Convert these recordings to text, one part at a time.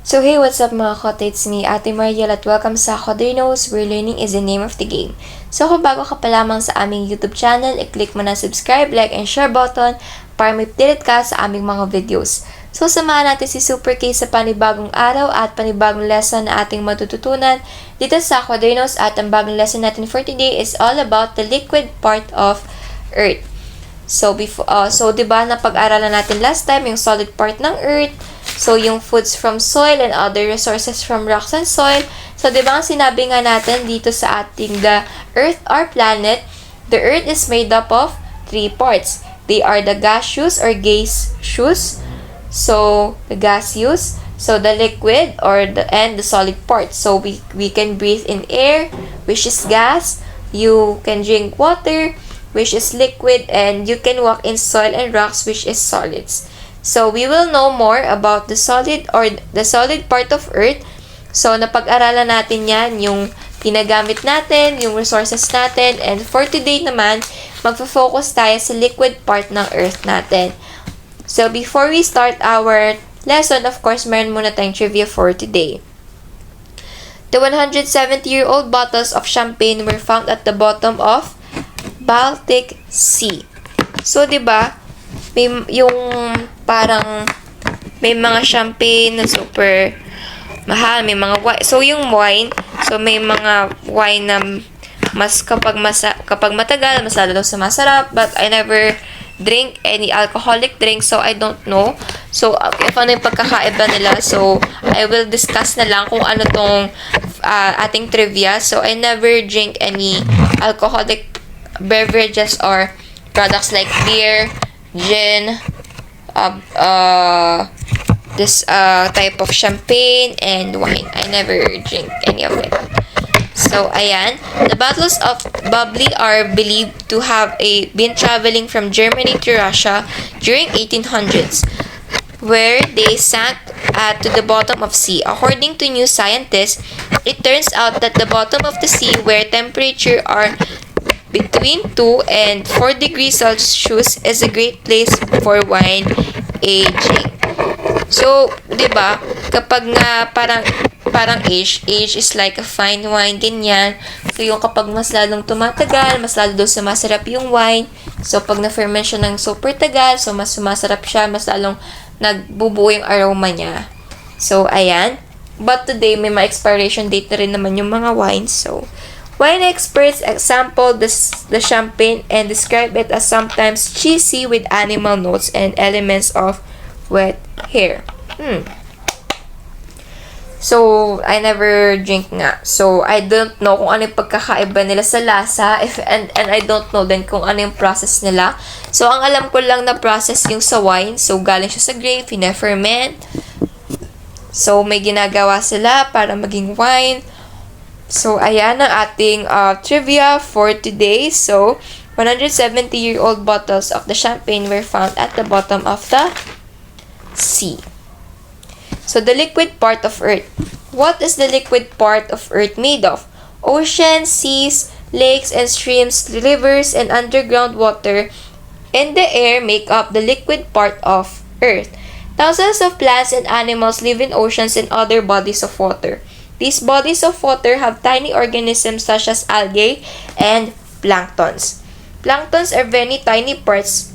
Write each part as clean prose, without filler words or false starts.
So hey, what's up mga kote? It's me, Ate Mariel at welcome sa Kodernos, where learning is the name of the game. So kung bago ka pa lamang sa aming YouTube channel, i-click mo na subscribe, like, and share button para may updated ka sa aming mga videos. So samahan natin si Super K sa panibagong araw at panibagong lesson na ating matututunan dito sa Kodernos, at ang bagong lesson natin for today is all about the liquid part of Earth. So, diba napag-aralan natin last time yung solid part ng Earth, so yung foods from soil and other resources from rocks and soil. So, diba ang sinabi nga natin dito sa ating the Earth, our planet, the Earth is made up of three parts. They are the gaseous or gaseous, so the gaseous, so the liquid and the solid part. So, we can breathe in air, which is gas. You can drink water, which is liquid, and you can walk in soil and rocks, which is solids. So, we will know more about the solid part of Earth. So, napag-aralan natin yan, yung ginagamit natin, yung resources natin, and for today naman, magfo-focus tayo sa liquid part ng Earth natin. So, before we start our lesson, of course, meron muna tayong trivia for today. The 170-year-old bottles of champagne were found at the bottom of Baltic Sea. So, 'di ba? May yung parang may mga champagne na super mahal, may mga wine. So, yung wine, so may mga wine na kapag matagal, mas lalo daw sumasarap, but I never drink any alcoholic drink, so I don't know. So, if ano yung pagkakaiba nila, so I will discuss na lang kung ano tong ating trivia. So, I never drink any alcoholic beverages or products like beer, gin, this type of champagne and wine. I never drink any of it. So, ayan. The bottles of bubbly are believed to have been traveling from Germany to Russia during 1800s, where they sank to the bottom of sea. According to new scientists, it turns out that the bottom of the sea, where temperature are between 2 and 4 degrees Celsius, is a great place for wine aging. So, 'di ba? Kapag nga parang age is like a fine wine, ganyan. So, yung kapag mas lalong tumatagal, mas lalo daw sumasarap yung wine. So, pag na-ferment siya ng super tagal, so mas sumasarap siya, mas lalong nagbubuo yung aroma niya. So, ayan. But today, may ma-expiration date na rin naman yung mga wines. So, wine experts example the champagne and describe it as sometimes cheesy with animal notes and elements of wet hair. So, I never drink nga. So, I don't know kung ano yung pagkakaiba nila sa lasa, and I don't know din kung ano yung process nila. So, ang alam ko lang na process yung sa wine. So, galing siya sa grape, fina-ferment. So, may ginagawa sila para maging wine. So, ayan ang ating trivia for today. So, 170-year-old bottles of the champagne were found at the bottom of the sea. So, the liquid part of Earth. What is the liquid part of Earth made of? Oceans, seas, lakes, and streams, rivers, and underground water and the air make up the liquid part of Earth. Thousands of plants and animals live in oceans and other bodies of water. These bodies of water have tiny organisms such as algae and planktons. Planktons are very tiny plants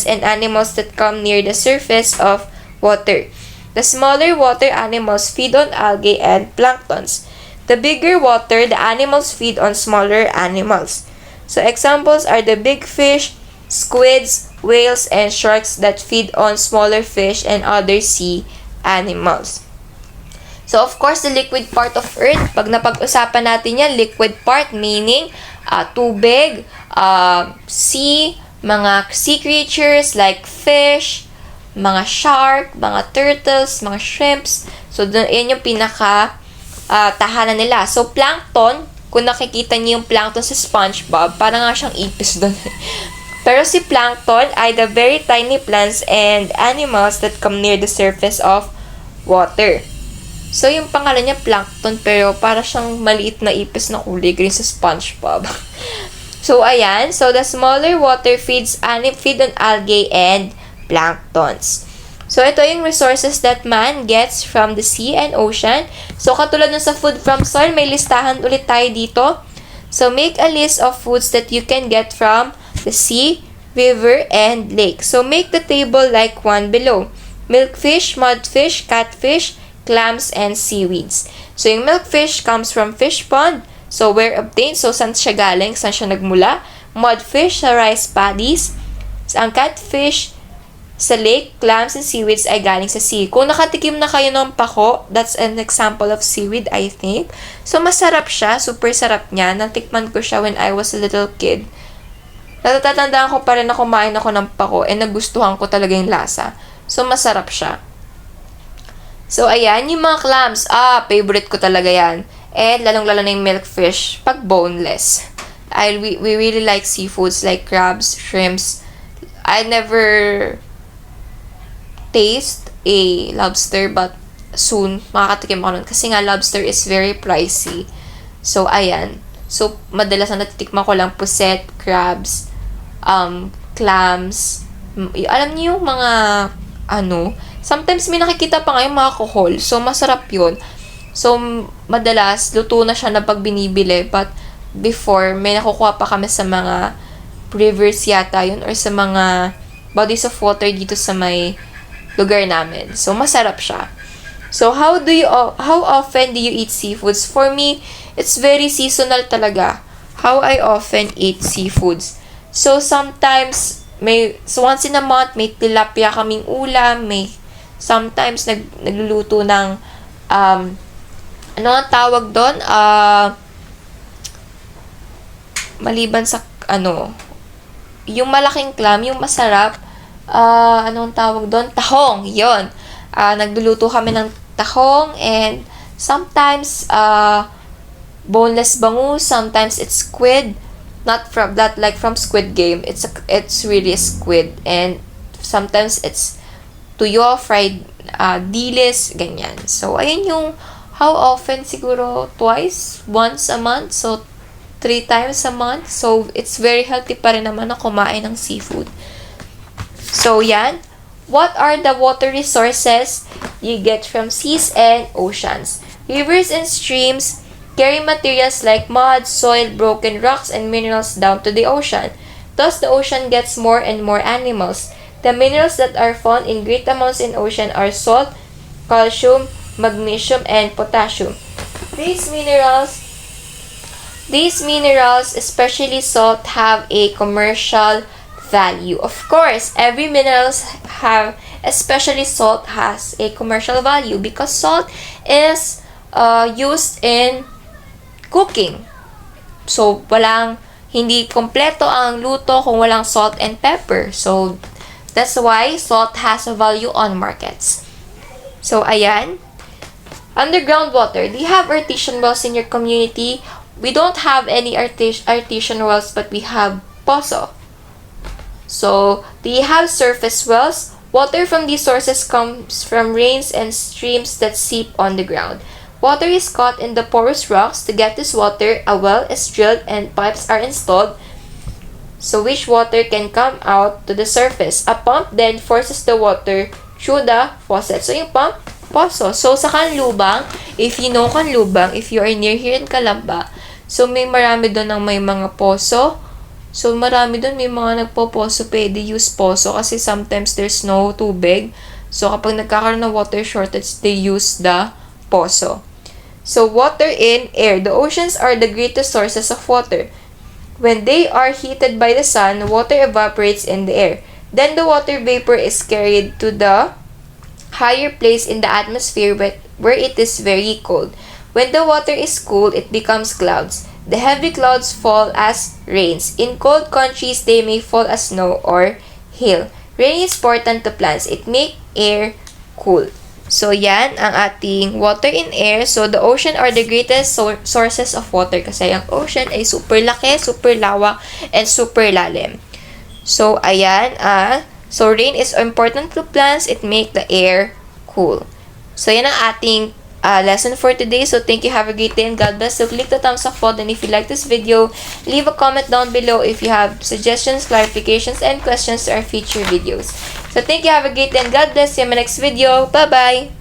and animals that come near the surface of water. The smaller water animals feed on algae and planktons. The bigger water, the animals feed on smaller animals. So examples are the big fish, squids, whales, and sharks that feed on smaller fish and other sea animals. So, of course, the liquid part of Earth, pag napag-usapan natin yan, liquid part meaning tubig, sea, mga sea creatures like fish, mga shark, mga turtles, mga shrimps. So, yan yung tahanan nila. So, plankton, kung nakikita niyo yung plankton sa SpongeBob, parang nga siyang ipis doon. Pero si plankton ay the very tiny plants and animals that come near the surface of water. So, yung pangalan niya plankton, pero para siyang maliit na ipis na kulay green sa SpongeBob. So, ayan. So, the smaller water feed on algae and planktons. So, ito yung resources that man gets from the sea and ocean. So, katulad ng sa food from soil, may listahan ulit tayo dito. So, make a list of foods that you can get from the sea, river, and lake. So, make the table like one below. Milkfish, mudfish, catfish, clams, and seaweeds. So, yung milkfish comes from fish pond. So, where obtained? So, saan siya galing? Saan siya nagmula? Mudfish sa rice paddies. Ang catfish sa lake, clams, and seaweeds ay galing sa sea. Kung nakatikim na kayo ng pako, that's an example of seaweed, I think. So, masarap siya. Super sarap niya. Natikman ko siya when I was a little kid. Natatandaan ko pa rin na kumain ako ng pako and nagustuhan ko talaga yung lasa. So, masarap siya. So, ayan, yung mga clams. Favorite ko talaga yan. And, lalong-lalo na yung milkfish pag boneless. We really like seafoods like crabs, shrimps. I never taste a lobster, but soon makakatikim ako nun kasi nga lobster is very pricey. So, ayan. So, madalas na natitikman ko lang puset, crabs, clams. Alam niyo yung mga sometimes may nakikita pa ngayon mga kohol. So, masarap yun. So, madalas, luto na siya na pag binibili. But, before, may nakukuha pa kami sa mga rivers yata yun or sa mga bodies of water dito sa may lugar namin. So, masarap siya. So, how often do you eat seafoods? For me, it's very seasonal talaga. How I often eat seafoods. So, sometimes, once in a month, may tilapia kaming ulam, sometimes, nagluluto ng, ano ang tawag doon? Maliban sa, yung malaking clam, yung masarap, anong tawag doon? Tahong, yon. Nagluluto kami ng tahong and sometimes boneless bangus, sometimes it's squid, not like from Squid Game. It's really squid and sometimes it's tuyo, fried dilis, ganyan. So ayun yung how often siguro once a month, so 3 times a month. So it's very healthy pa rin naman na kumain ng seafood. So, yan. What are the water resources you get from seas and oceans? Rivers and streams carry materials like mud, soil, broken rocks, and minerals down to the ocean. Thus, the ocean gets more and more animals. The minerals that are found in great amounts in ocean are salt, calcium, magnesium, and potassium. These minerals, especially salt, have a commercial value. Of course, every minerals have, especially salt, has a commercial value because salt is used in cooking. So, hindi kompleto ang luto kung walang salt and pepper. So, that's why salt has a value on markets. So, ayan. Underground water. Do you have artesian wells in your community? We don't have any artesian wells, but we have poso. So, do you have surface wells? Water from these sources comes from rains and streams that seep on the ground. Water is caught in the porous rocks. To get this water, a well is drilled and pipes are installed so which water can come out to the surface. A pump then forces the water through the faucet. So, yung pump, poso. So, sa Kanlubang, if you know Kanlubang, if you are near here in Calamba, so may marami doon ng may mga poso. So, marami doon, may mga nagpo-poso, pwede use poso kasi sometimes there's no tubig. So, kapag nagkakaroon ng water shortage, they use the poso. So, water in air. The oceans are the greatest sources of water. When they are heated by the sun, water evaporates in the air. Then, the water vapor is carried to the higher place in the atmosphere where it is very cold. When the water is cool, it becomes clouds. The heavy clouds fall as rains. In cold countries, they may fall as snow or hail. Rain is important to plants. It makes air cool. So, yan ang ating water in air. So, the ocean are the greatest sources of water kasi ang ocean ay super laki, super lawak, and super lalim. So, ayan. So, rain is important to plants. It makes the air cool. So, yan ang ating lesson for today. So, thank you. Have a great day and God bless. So, click the thumbs up button if you like this video. Leave a comment down below if you have suggestions, clarifications, and questions to our future videos. So thank you, have a great day, and God bless you in my next video. Bye-bye!